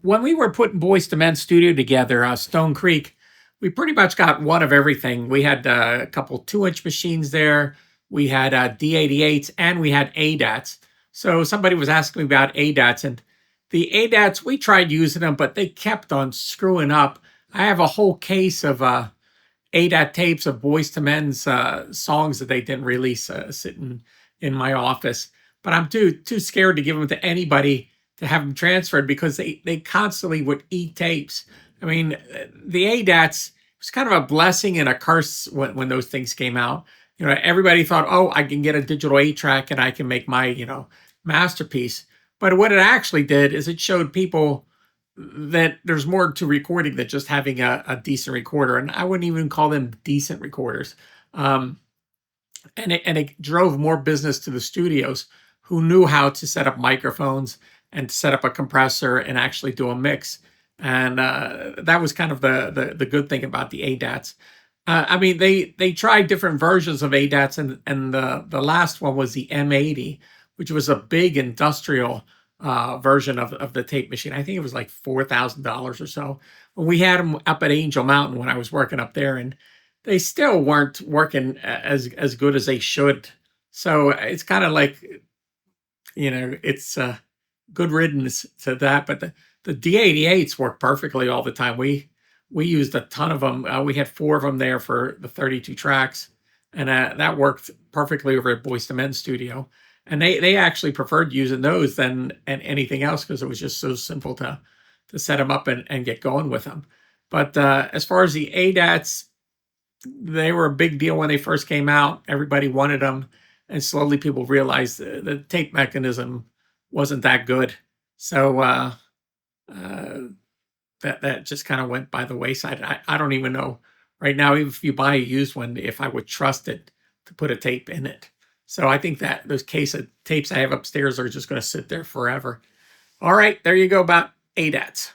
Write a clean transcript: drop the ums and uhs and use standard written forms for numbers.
When we were putting Boys to Men Studio together, Stone Creek, we pretty much got one of everything. We had a couple 2-inch machines there. We had D88s and we had ADATs. So somebody was asking me about ADATs, and the ADATs, we tried using them, but they kept on screwing up. I have a whole case of ADAT tapes of Boys to Men's songs that they didn't release sitting in my office. But I'm too scared to give them to anybody to have them transferred because they constantly would eat tapes. I mean, the ADATs was kind of a blessing and a curse when those things came out. Everybody thought, oh, I can get a digital 8-track and I can make my, masterpiece. But what it actually did is it showed people that there's more to recording than just having a decent recorder. And I wouldn't even call them decent recorders. And it drove more business to the studios who knew how to set up microphones and set up a compressor and actually do a mix. And that was kind of the good thing about the ADATs. I mean, they tried different versions of ADATs, and the last one was the M80, which was a big industrial version of the tape machine. I think it was like $4,000 or so. When we had them up at Angel Mountain when I was working up there, and they still weren't working as good as they should. So it's kind of like, it's good riddance to that. But the D88s work perfectly all the time. We used a ton of them. We had 4 of them there for the 32 tracks, and that worked perfectly over at Boys to Men Studio. And they actually preferred using those than anything else because it was just so simple to set them up and get going with them. But as far as the ADATs, they were a big deal when they first came out. Everybody wanted them, and slowly people realized the tape mechanism wasn't that good. So that just kind of went by the wayside. I don't even know right now, if you buy a used one, if I would trust it to put a tape in it. So I think that those case of tapes I have upstairs are just going to sit there forever. All right, there you go about ADATs.